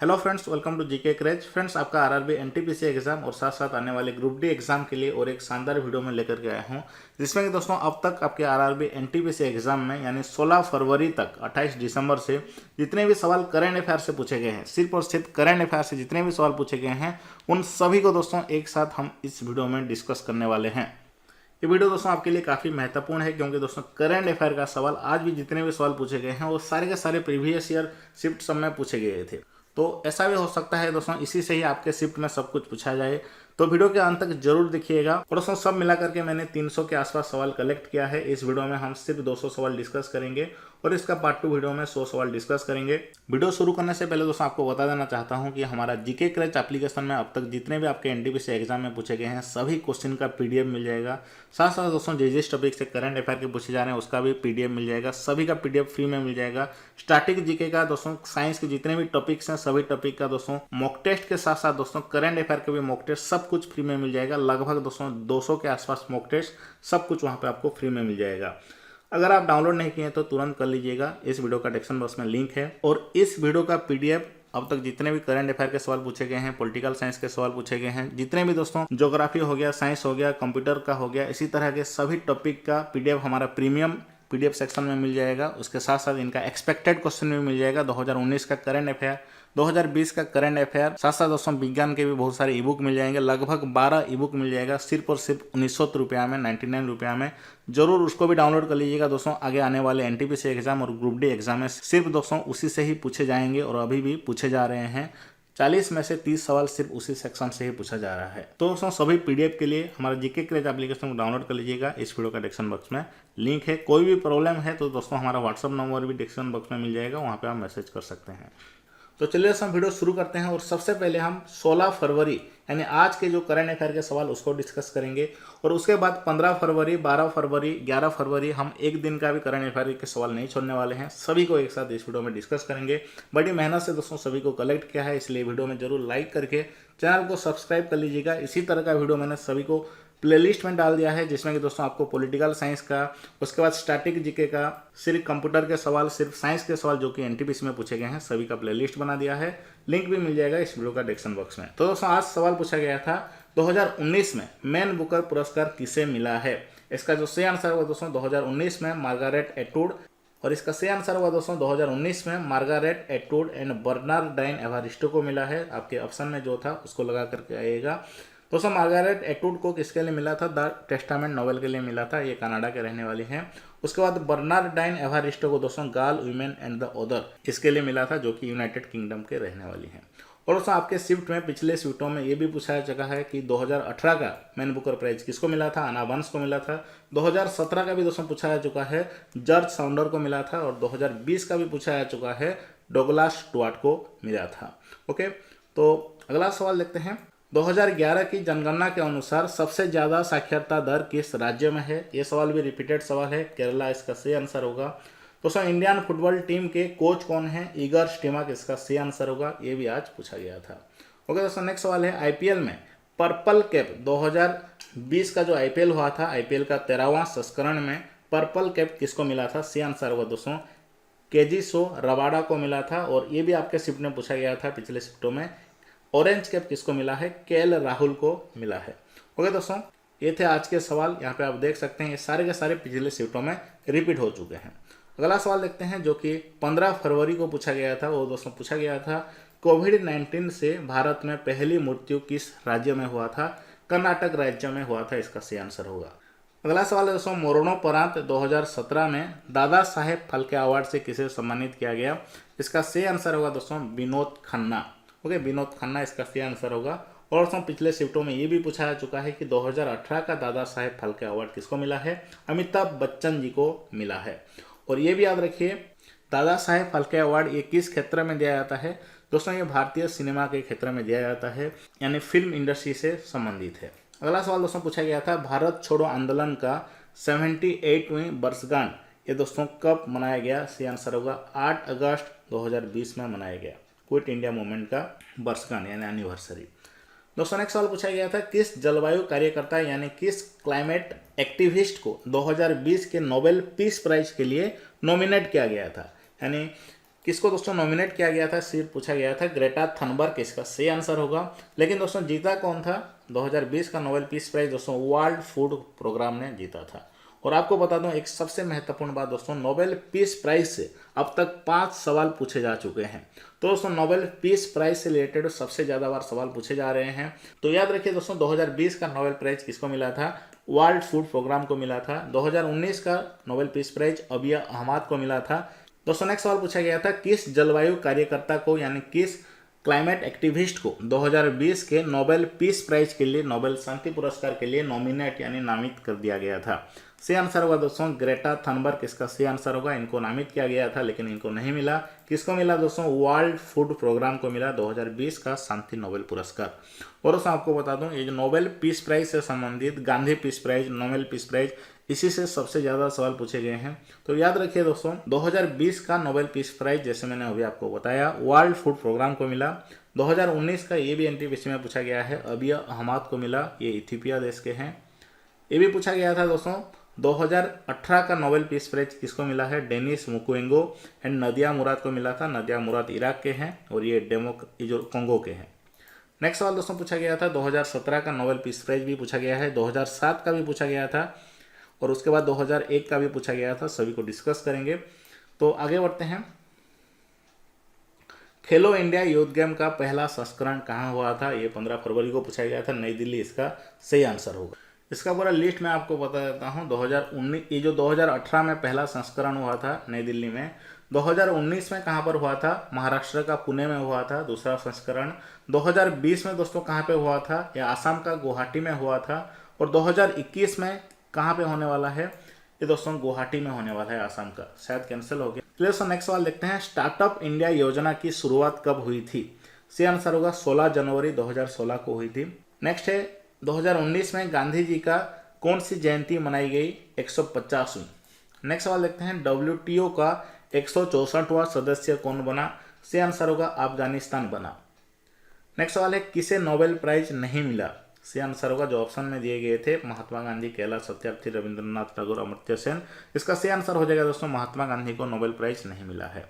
Hello friends, welcome to GK craze. Friends, आपका RRB NTPC exam और साथ साथ आने वाले ग्रुप डी एग्जाम के लिए और एक शानदार वीडियो में लेकर के आया हूं, जिसमें कि दोस्तों अब तक आपके आरआरबी एनटीपीसी एग्जाम में यानी 16 फरवरी तक 28 दिसंबर से जितने भी सवाल करंट अफेयर से पूछे गए हैं, सिर्फ और सिर्फ करंट अफेयर से जितने भी सवाल पूछे गए हैं, उन सभी को दोस्तों एक साथ हम इस वीडियो में डिस्कस करने वाले हैं। ये वीडियो दोस्तों आपके लिए काफ़ी महत्वपूर्ण है, क्योंकि दोस्तों करंट अफेयर का सवाल आज भी जितने भी सवाल पूछे गए हैं वो सारे के सारे प्रीवियस ईयर शिफ्ट सब में पूछे गए थे। तो ऐसा भी हो सकता है दोस्तों इसी से ही आपके शिफ्ट में सब कुछ पूछा जाए, तो वीडियो के अंत तक जरूर देखिएगा। और दोस्तों सब मिला करके मैंने 300 के आसपास सवाल कलेक्ट किया है। इस वीडियो में हम सिर्फ 200 सवाल डिस्कस करेंगे और इसका पार्ट 2 वीडियो में 100 सवाल डिस्कस करेंगे। वीडियो शुरू करने से पहले दोस्तों आपको बता देना चाहता हूं कि हमारा जीके क्रेज एप्लीकेशन में अब तक जितने भी आपके एनटीपीसी एग्जाम में पूछे गए हैं सभी क्वेश्चन का पीडीएफ मिल जाएगा। साथ साथ दोस्तों जिस टॉपिक से करंट अफेयर के पूछे जा रहे हैं उसका भी पीडीएफ मिल जाएगा। सभी का पीडीएफ फ्री में मिल जाएगा। स्टैटिक जीके का दोस्तों, साइंस के जितने भी टॉपिक्स हैं सभी टॉपिक का दोस्तों मॉक टेस्ट के साथ साथ दोस्तों करंट अफेयर के भी मॉक टेस्ट सब कुछ फ्री में मिल जाएगा। लगभग दोस्तों 200 के आसपास मॉक टेस्ट सब कुछ वहां पे आपको फ्री में मिल जाएगा। अगर आप डाउनलोड नहीं किए तो तुरंत कर लीजिएगा। इस वीडियो का डिस्क्रिप्शन बॉक्स में लिंक है और इस वीडियो का पीडीएफ अब तक जितने भी करंट अफेयर के सवाल पूछे गए हैं, पॉलिटिकल साइंस के सवाल पूछे गए हैं, जितने भी दोस्तों ज्योग्राफी हो गया, साइंस हो गया, कंप्यूटर का हो गया, इसी तरह के सभी टॉपिक का पीडीएफ हमारा प्रीमियम पीडीएफ सेक्शन में मिल जाएगा। उसके साथ साथ इनका एक्सपेक्टेड क्वेश्चन भी मिल जाएगा। 2019 का करंट अफेयर, 2020 का करंट अफेयर, साथ साथ दोस्तों विज्ञान के भी बहुत सारे ई बुक मिल जाएंगे। लगभग 12 ई बुक मिल जाएगा सिर्फ और सिर्फ 1900 रुपया में, 99 रुपया में। जरूर उसको भी डाउनलोड कर लीजिएगा दोस्तों। आगे आने वाले एनटीपीसी एग्जाम और ग्रुप डी एग्जाम में सिर्फ दोस्तों उसी से ही पूछे जाएंगे और अभी भी पूछे जा रहे हैं। 40 में से 30 सवाल सिर्फ उसी सेक्शन से ही पूछा जा रहा है। तो दोस्तों सभी पीडीएफ के लिए हमारा जीके क्रेज एप्लीकेशन को डाउनलोड कर लीजिएगा। इस वीडियो का डिस्क्रिप्शन बॉक्स में लिंक है। कोई भी प्रॉब्लम है तो दोस्तों हमारा व्हाट्सअप नंबर भी डिस्क्रिप्शन बॉक्स में मिल जाएगा, वहाँ पे आप मैसेज कर सकते हैं। तो चलिए दोस्तों वीडियो शुरू करते हैं और सबसे पहले हम 16 फरवरी यानी आज के जो करंट अफेयर के सवाल उसको डिस्कस करेंगे और उसके बाद 15 फरवरी, 12 फरवरी, 11 फरवरी हम एक दिन का भी करंट अफेयर के सवाल नहीं छोड़ने वाले हैं। सभी को एक साथ इस वीडियो में डिस्कस करेंगे। बड़ी मेहनत से दोस्तों सभी को कलेक्ट किया है, इसलिए वीडियो में जरूर लाइक करके चैनल को सब्सक्राइब कर लीजिएगा। इसी तरह का वीडियो मैंने सभी को प्लेलिस्ट में डाल दिया है, जिसमें कि दोस्तों आपको पॉलिटिकल साइंस का, उसके बाद स्टैटिक जीके का, सिर्फ कंप्यूटर के सवाल, सिर्फ साइंस के सवाल जो कि एनटीपीसी में पूछे गए हैं सभी का प्लेलिस्ट बना दिया है। लिंक भी मिल जाएगा इस वीडियो का डिस्क्रिप्शन बॉक्स में। तो दोस्तों आज सवाल पूछा गया था 2019 में मैन बुकर पुरस्कार किसे मिला है। इसका जो सही आंसर हुआ दोस्तों 2019 में मार्गारेट एटवुड, और इसका सही आंसर हुआ दोस्तों 2019 में मार्गारेट एटवुड एंड बर्नार्डाइन एवारिस्टो को मिला है। आपके ऑप्शन में जो था उसको लगा करके आइएगा। दोस्तों मार्गारेट एटवुड को किसके लिए मिला था? द टेस्टामेंट नॉवेल के लिए मिला था। ये कनाडा के रहने वाली हैं। उसके बाद बर्नार्डाइन एवारिस्टो को दोस्तों गाल वीमेन एंड द अदर इसके लिए मिला था, जो कि यूनाइटेड किंगडम के रहने वाली हैं। और दोस्तों आपके शिफ्ट में, पिछले शिफ्टों में ये भी पूछा जा है कि 2018 का मैन बुकर प्राइज किसको मिला था? आना बर्न्स को मिला था। 2017 का भी दोस्तों पूछा जा चुका है, जॉर्ज साउंडर को मिला था। और 2020 का भी पूछा जा चुका है, डोगलास स्टुअर्ट को मिला था। ओके, तो अगला सवाल देखते हैं। 2011 की जनगणना के अनुसार सबसे ज्यादा साक्षरता दर किस राज्य में है? ये सवाल भी रिपीटेड सवाल है। केरला इसका सही आंसर होगा। दोस्तों इंडियन फुटबॉल टीम के कोच कौन है? इगर स्टिमक इसका सही आंसर होगा। ये भी आज पूछा गया था। ओके दोस्तों नेक्स्ट सवाल है, आईपीएल में पर्पल कैप 2020 का जो आईपीएल हुआ था, आईपीएल का 13वां संस्करण में पर्पल कैप किसको मिला था? सही आंसर होगा दोस्तों केजिसो रबाडा को मिला था। और ये भी आपके शिफ्ट में पूछा गया था पिछले शिफ्टों में। ऑरेंज कैप किसको मिला है? केएल राहुल को मिला है। ओके दोस्तों ये थे आज के सवाल। यहाँ पे आप देख सकते हैं ये सारे के सारे पिछले शिफ्टों में रिपीट हो चुके हैं। अगला सवाल देखते हैं जो कि 15 फरवरी को पूछा गया था। वो दोस्तों पूछा गया था, कोविड-19 से भारत में पहली मृत्यु किस राज्य में हुआ था? कर्नाटक राज्य में हुआ था। इसका सही आंसर होगा। अगला सवाल है दोस्तों, मरणोपरांत 2017 में दादा साहेब फाल्के अवार्ड से किसे सम्मानित किया गया? इसका सही आंसर होगा दोस्तों विनोद खन्ना। ओके, विनोद खन्ना इसका सही आंसर होगा। और दोस्तों पिछले शिफ्टों में ये भी पूछा जा चुका है कि 2018 का दादा साहेब फाल्के अवार्ड किसको मिला है? अमिताभ बच्चन जी को मिला है। और ये भी याद रखिए, दादा साहेब फाल्के अवार्ड ये किस क्षेत्र में दिया जाता है? दोस्तों ये भारतीय सिनेमा के क्षेत्र में दिया जाता है, यानी फिल्म इंडस्ट्री से संबंधित है। अगला सवाल दोस्तों पूछा गया था, भारत छोड़ो आंदोलन का 78वीं वर्षगांठ ये दोस्तों कब मनाया गया? सही आंसर होगा 8 अगस्त 2020 में मनाया गया। क्विट इंडिया मूवमेंट का वर्षगांठ यानी एनिवर्सरी। दोस्तों नेक्स्ट सवाल पूछा गया था, किस जलवायु कार्यकर्ता यानी किस क्लाइमेट एक्टिविस्ट को 2020 के नोबेल पीस प्राइज के लिए नॉमिनेट किया गया था? यानी किसको दोस्तों नॉमिनेट किया गया था, सिर्फ पूछा गया था ग्रेटा थनबर्ग, इसका सही आंसर होगा। लेकिन दोस्तों जीता कौन था, 2020 का नोबेल पीस प्राइज दोस्तों वर्ल्ड फूड प्रोग्राम ने जीता था। और आपको बता दूं एक सबसे महत्वपूर्ण बात दोस्तों, नोबेल पीस प्राइज से अब तक 5 सवाल पूछे जा चुके हैं। तो दोस्तों नोबेल पीस प्राइज से रिलेटेड सबसे ज़्यादा बार सवाल पूछे जा रहे हैं। तो याद रखिए दोस्तों 2020 का नोबेल प्राइज किसको मिला था, वर्ल्ड फूड प्रोग्राम को मिला था। 2019 का नोबेल पीस प्राइज अबिया अहमद को मिला था। दोस्तों नेक्स्ट सवाल पूछा गया था किस जलवायु कार्यकर्ता को यानी किस क्लाइमेट एक्टिविस्ट को 2020 के नोबेल पीस प्राइज के लिए, नोबेल शांति पुरस्कार के लिए नॉमिनेट यानी नामित कर दिया गया था। सही आंसर होगा दोस्तों ग्रेटा थनबर्ग, इसका सही आंसर होगा। इनको नामित किया गया था लेकिन इनको नहीं मिला। किसको मिला दोस्तों, वर्ल्ड फूड प्रोग्राम को मिला 2020 का शांति नोबेल पुरस्कार। और दोस्तों आपको बता दूं ये जो नोबेल पीस प्राइज से संबंधित Gandhi peace prize, Nobel peace prize, इसी से सबसे ज़्यादा सवाल पूछे गए हैं। तो याद रखिए दोस्तों 2020 का नोबेल पीस प्राइज जैसे मैंने अभी आपको बताया वर्ल्ड फूड प्रोग्राम को मिला। 2019 का ये भी एनटीपीसी में पूछा गया है, अबिया अहमद को मिला, ये इथियोपिया देश के हैं। ये भी पूछा गया था दोस्तों 2018 का नोबेल पीस प्राइज किसको मिला है, डेनिस मुक्वेगो एंड नदिया मुराद को मिला था। नदिया मुराद इराक के हैं और ये जो कोंगो के हैं। नेक्स्ट सवाल दोस्तों पूछा गया था 2017 का नोबेल पीस प्राइज भी पूछा गया है, 2007 का भी पूछा गया था और उसके बाद 2001 का भी पूछा गया था। सभी को डिस्कस करेंगे। तो आगे बढ़ते हैं। खेलो इंडिया यूथ गेम का पहला संस्करण कहाँ हुआ था, ये 15 फरवरी को पूछा गया था, नई दिल्ली इसका सही आंसर होगा। इसका पूरा लिस्ट मैं आपको बता देता हूँ। 2019 ये जो 2018 में पहला संस्करण हुआ था नई दिल्ली में, 2019 में कहाँ पर हुआ था, महाराष्ट्र का पुणे में हुआ था दूसरा संस्करण। 2020 में दोस्तों कहाँ पे हुआ था, यह आसाम का गुवाहाटी में हुआ था। और 2021 में कहाँ पे होने वाला है, ये दोस्तों गुवाहाटी में होने वाला है, आसाम का शायद कैंसिल हो गया। चलिए दोस्तों नेक्स्ट सवाल देखते हैं। स्टार्टअप इंडिया योजना की शुरुआत कब हुई थी, सही आंसर होगा 16 जनवरी 2016 को हुई थी। नेक्स्ट है 2019 में गांधी जी का कौन सी जयंती मनाई गई, 150वीं। नेक्स्ट सवाल देखते हैं। WTO का 164वां सदस्य कौन बना, सही आंसर होगा अफगानिस्तान बना। नेक्स्ट सवाल है किसे नोबेल प्राइज नहीं मिला, सही आंसर होगा जो ऑप्शन में दिए गए थे, महात्मा गांधी, कैलाश सत्यार्थी, रविंद्रनाथ टैगोर, अमर्त्य सेन। इसका सही आंसर हो जाएगा दोस्तों महात्मा गांधी को नोबेल प्राइज नहीं मिला है।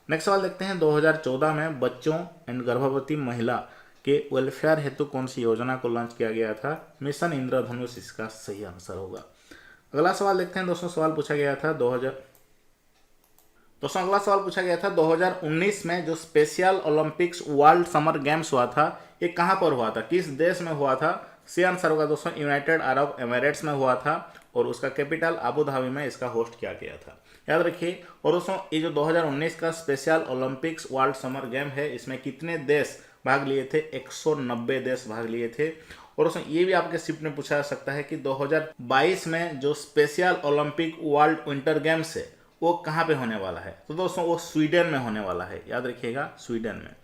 नेक्स्ट सवाल देखते हैं। 2014 में बच्चों एंड गर्भवती महिला के वेलफेयर हेतु कौन सी योजना को लॉन्च किया गया था, मिशन इंद्रधनुष, इसका सही आंसर होगा। अगला सवाल देखते हैं दोस्तों। सवाल पूछा गया था 2019 में जो special Olympics world summer games हुआ था, ये कहाँ पर हुआ था, किस देश में हुआ था, सही आंसर होगा दोस्तों यूनाइटेड अरब एमिरेट्स में हुआ था और उसका कैपिटल अबू धाबी में इसका होस्ट किया गया था, याद रखिए। और दोस्तों ये जो 2019 का special Olympics world summer game है, इसमें कितने देश भाग लिए थे, 190 देश भाग लिए थे। और दोस्तों ये भी आपके शिफ्ट में पूछा जा सकता है कि 2022 में जो special Olympic world winter games है वो कहाँ पे होने वाला है, तो दोस्तों वो स्वीडन में होने वाला है, याद रखिएगा स्वीडन में।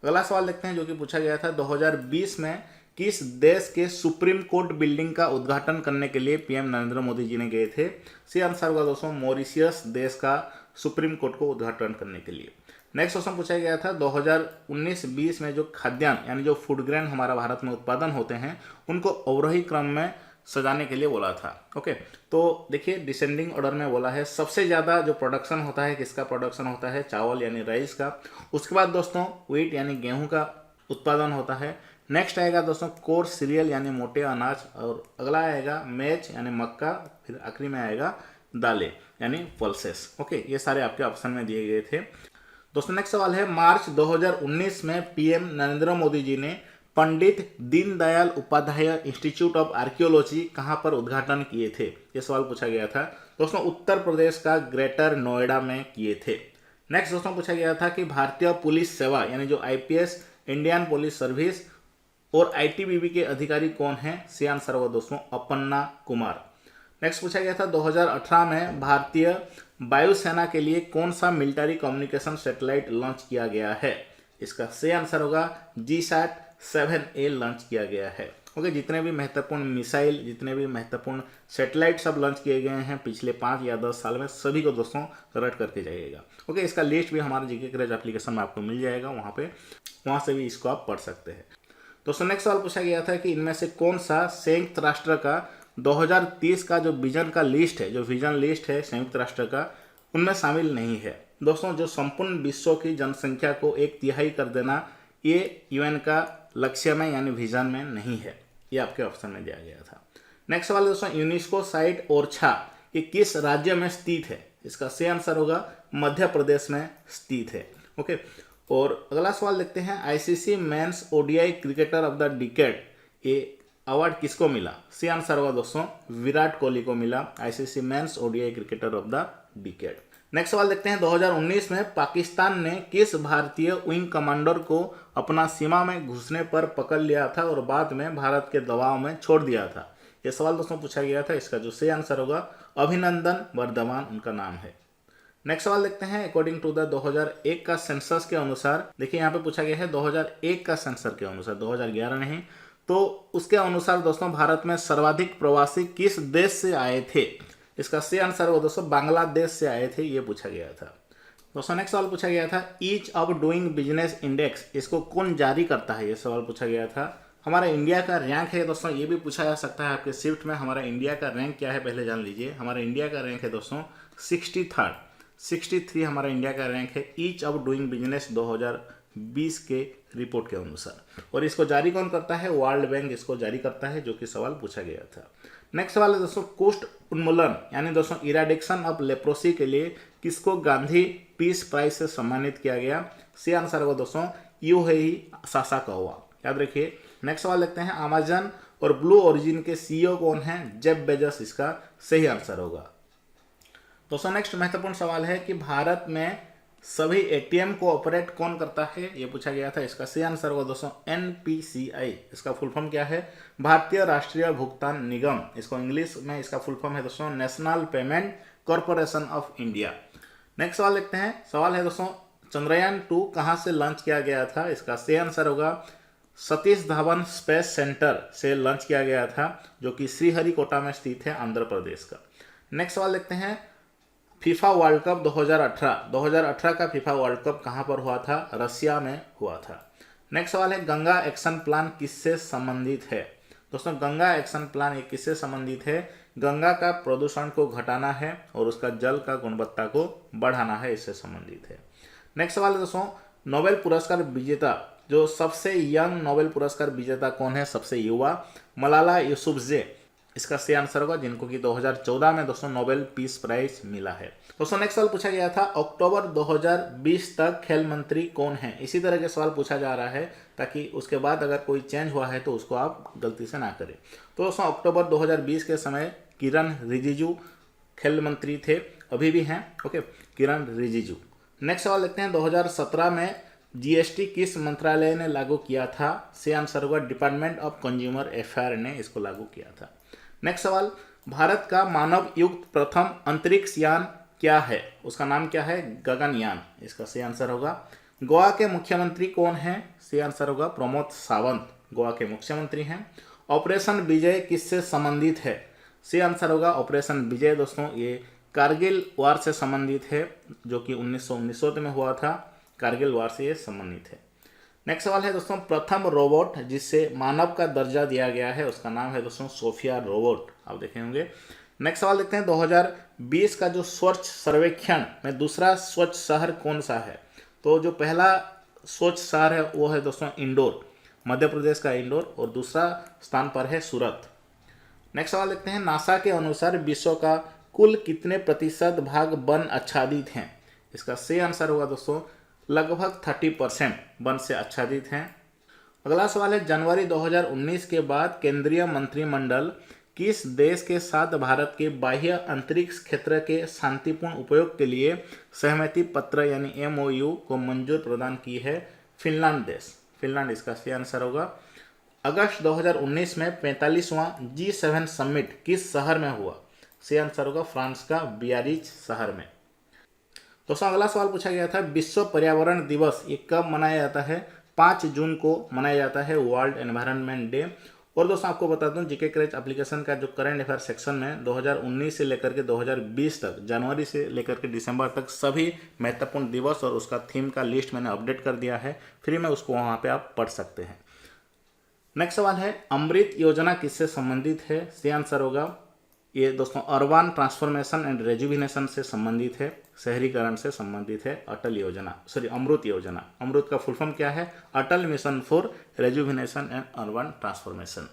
अगला सवाल देखते हैं जो कि पूछा गया था 2020 में किस देश के सुप्रीम कोर्ट बिल्डिंग का उद्घाटन करने के लिए पीएम नरेंद्र मोदी जी ने गए थे, सही आंसर होगा दोस्तों मॉरिशियस देश का सुप्रीम कोर्ट को उद्घाटन करने के लिए। नेक्स्ट क्वेश्चन पूछा गया था 2019-20 में जो खाद्यान्न यानी जो फूड ग्रेन हमारा भारत में उत्पादन होते हैं उनको अवरोही क्रम में सजाने के लिए बोला था। ओके, तो देखिए डिसेंडिंग ऑर्डर में बोला है। सबसे ज़्यादा जो प्रोडक्शन होता है, किसका प्रोडक्शन होता है, चावल यानी राइस का। उसके बाद दोस्तों व्हीट यानी गेहूं का उत्पादन होता है। नेक्स्ट आएगा दोस्तों कोर्स सीरियल यानी मोटे अनाज, और अगला आएगा मेज यानी मक्का, फिर आखिरी में आएगा दालें यानी पल्सेस। ओके, ये सारे आपके ऑप्शन में दिए गए थे। दोस्तों नेक्स्ट सवाल है मार्च 2019 में पीएम नरेंद्र मोदी जी ने Pandit Deendayal Upadhyay institute of archaeology कहाँ पर उद्घाटन किए थे, ये सवाल पूछा गया था दोस्तों उत्तर प्रदेश का ग्रेटर नोएडा में किए थे। नेक्स्ट दोस्तों पूछा गया था कि भारतीय पुलिस सेवा यानी जो आईपीएस, इंडियन पुलिस सर्विस और आईटीबीपी के अधिकारी कौन हैं, सही आंसर होगा दोस्तों अपर्णा कुमार। नेक्स्ट पूछा गया था 2018 में भारतीय वायुसेना के लिए कौन सा मिलिट्री कम्युनिकेशन सैटेलाइट लॉन्च किया गया है, इसका सही आंसर होगा GSAT-7A लॉन्च किया गया है। ओके, जितने भी महत्वपूर्ण मिसाइल, जितने भी महत्वपूर्ण सैटेलाइट सब लॉन्च किए गए हैं पिछले 5 या 10 साल में, सभी को दोस्तों रट करके जाइएगा। ओके, इसका लिस्ट भी हमारे जीके क्रेज एप्लीकेशन में आपको मिल जाएगा, वहाँ से भी इसको आप पढ़ सकते हैं। दोस्तों नेक्स्ट सवाल पूछा गया था कि इनमें से कौन सा संयुक्त राष्ट्र का 2030 का जो विजन का लिस्ट है, जो विजन लिस्ट है संयुक्त राष्ट्र का, उनमें शामिल नहीं है। दोस्तों जो संपूर्ण विश्व की जनसंख्या को 1/3 कर देना, ये यूएन का लक्ष्य में यानी विजन में नहीं है। ये आपके ऑप्शन में दिया गया था। नेक्स्ट सवाल दोस्तों, यूनेस्को साइट ओरछा ये किस राज्य में स्थित है? इसका सही आंसर होगा मध्य प्रदेश में स्थित है। ओके, और अगला सवाल देखते हैं, ICC men's ODI cricketer of the decade ये अवार्ड किसको मिला? सही आंसर होगा दोस्तों विराट कोहली को मिला ICC men's ODI cricketer of the decade. Next सवाल देखते हैं, 2019 में पाकिस्तान ने किस भारतीय विंग कमांडर को अपना सीमा में घुसने पर पकड़ लिया था और बाद में भारत के दबाव में छोड़ दिया था? यह सवाल दोस्तों पूछा गया था। इसका जो सही आंसर होगा अभिनंदन वर्धमान उनका नाम है। नेक्स्ट सवाल देखते हैं, अकॉर्डिंग टू द 2001 का सेंसस के अनुसार, देखिए यहाँ पे पूछा गया है 2001 का सेंसस के अनुसार, 2011 नहीं, तो उसके अनुसार दोस्तों भारत में सर्वाधिक प्रवासी किस देश से आए थे? इसका सही आंसर वो दोस्तों बांग्लादेश से आए थे, ये पूछा गया था। दोस्तों नेक्स्ट सवाल पूछा गया था, ease of doing business index इसको कौन जारी करता है? ये सवाल पूछा गया था। हमारा इंडिया का रैंक है दोस्तों, ये भी पूछा जा सकता है आपके शिफ्ट में। हमारा इंडिया का रैंक क्या है पहले जान लीजिए। हमारा इंडिया का रैंक है दोस्तों 63 हमारा इंडिया का रैंक है ईच ऑफ डूइंग बिजनेस 2020 के रिपोर्ट के अनुसार। और इसको जारी कौन करता है? वर्ल्ड बैंक इसको जारी करता है, जो कि सवाल पूछा गया था। नेक्स्ट सवाल है दोस्तों, कुष्ठ उन्मूलन यानी दोस्तों इराडिक्शन ऑफ लेप्रोसी के लिए किसको गांधी पीस प्राइज से सम्मानित किया गया? सही आंसर होगा दोस्तों यूहेई सासाकावा, याद रखिए। नेक्स्ट सवाल देखते हैं, अमेजन और ब्लू ओरिजिन के सीईओ कौन हैं? जेफ बेजोस इसका सही आंसर होगा। दोस्तों नेक्स्ट महत्वपूर्ण सवाल है कि भारत में सभी एटीएम को ऑपरेट कौन करता है? ये पूछा गया था। इसका सही आंसर होगा दोस्तों एनपीसीआई। इसका फुल फॉर्म क्या है? भारतीय राष्ट्रीय भुगतान निगम। इसको इंग्लिश में इसका फुल फॉर्म है दोस्तों national payment corporation of India. Next सवाल देखते हैं। सवाल है दोस्तों, चंद्रयान 2 कहाँ से लॉन्च किया गया था? इसका सही आंसर होगा सतीश धवन स्पेस सेंटर से लॉन्च किया गया था, जो कि श्रीहरिकोटा में स्थित है, आंध्र प्रदेश का। नेक्स्ट सवाल देखते हैं, फीफा वर्ल्ड कप 2018 का फीफा वर्ल्ड कप कहाँ पर हुआ था? रसिया में हुआ था। नेक्स्ट सवाल है, गंगा एक्शन प्लान किससे संबंधित है? दोस्तों गंगा एक्शन प्लान ये किससे संबंधित है? गंगा का प्रदूषण को घटाना है और उसका जल का गुणवत्ता को बढ़ाना है, इससे संबंधित है। नेक्स्ट सवाल है दोस्तों, नोबेल पुरस्कार विजेता जो सबसे यंग नोबेल पुरस्कार विजेता कौन है? सबसे युवा, मलाला यूसुफजई इसका सही आंसर होगा, जिनको कि 2014 में दोस्तों नोबेल पीस प्राइज मिला है। दोस्तों नेक्स्ट सवाल पूछा गया था, अक्टूबर 2020 तक खेल मंत्री कौन है? इसी तरह के सवाल पूछा जा रहा है ताकि उसके बाद अगर कोई चेंज हुआ है तो उसको आप गलती से ना करें। तो दोस्तों अक्टूबर 2020 के समय किरण रिजिजू खेल मंत्री थे, अभी भी हैं। ओके, किरण रिजिजू। नेक्स्ट सवाल देखते हैं, 2017 में जीएसटी किस मंत्रालय ने लागू किया था? सही आंसर होगा डिपार्टमेंट ऑफ कंज्यूमर अफेयर ने इसको लागू किया था। नेक्स्ट सवाल, भारत का मानव युक्त प्रथम अंतरिक्ष यान क्या है? उसका नाम क्या है? गगनयान। इसका सही आंसर होगा। गोवा के मुख्यमंत्री कौन है? सही आंसर होगा प्रमोद सावंत, गोवा के मुख्यमंत्री हैं। ऑपरेशन विजय किससे संबंधित है? सही आंसर होगा ऑपरेशन विजय दोस्तों ये कारगिल वार से संबंधित है, जो कि 1919 में हुआ था। कारगिल वार से ये संबंधित है। नेक्स्ट सवाल है दोस्तों, प्रथम रोबोट जिससे मानव का दर्जा दिया गया है उसका नाम है दोस्तों सोफिया रोबोट, आप देखे होंगे। नेक्स्ट सवाल देखते हैं, 2020 का जो स्वच्छ सर्वेक्षण में दूसरा स्वच्छ शहर कौन सा है? तो जो पहला स्वच्छ शहर है वो है दोस्तों इंदौर, मध्य प्रदेश का इंदौर, और दूसरा स्थान पर है सूरत। नेक्स्ट सवाल देखते हैं, नासा के अनुसार विश्व का कुल कितने प्रतिशत भाग वन आच्छादित हैं? इसका सही आंसर होगा दोस्तों लगभग 30% वन से आच्छादित हैं। अगला सवाल है, जनवरी 2019 के बाद केंद्रीय मंत्रिमंडल किस देश के साथ भारत के बाह्य अंतरिक्ष क्षेत्र के शांतिपूर्ण उपयोग के लिए सहमति पत्र यानी MOU को मंजूर प्रदान की है? फिनलैंड देश, फिनलैंड इसका सही आंसर होगा। अगस्त 2019 में 45वां G7 समिट किस शहर में हुआ? सही आंसर होगा फ्रांस का बियारिज शहर में। दोस्तों अगला सवाल पूछा गया था, विश्व पर्यावरण दिवस ये कब मनाया जाता है? 5 जून को मनाया जाता है, वर्ल्ड एनवायरनमेंट डे। और दोस्तों आपको बता दूं जीके क्रैच एप्लीकेशन का जो करंट अफेयर सेक्शन में 2019 से लेकर के 2020 तक, जनवरी से लेकर के दिसंबर तक सभी महत्वपूर्ण दिवस और उसका थीम का लिस्ट मैंने अपडेट कर दिया है, फ्री में उसको वहाँ पे आप पढ़ सकते हैं। नेक्स्ट सवाल है, अमृत योजना किससे संबंधित है? सही आंसर होगा ये दोस्तों अर्बन ट्रांसफॉर्मेशन एंड रेजुविनेशन से संबंधित है, शहरीकरण से संबंधित है। अटल योजना, सॉरी अमृत योजना, अमृत का फुल फॉर्म क्या है? Atal mission for rejuvenation and urban transformation.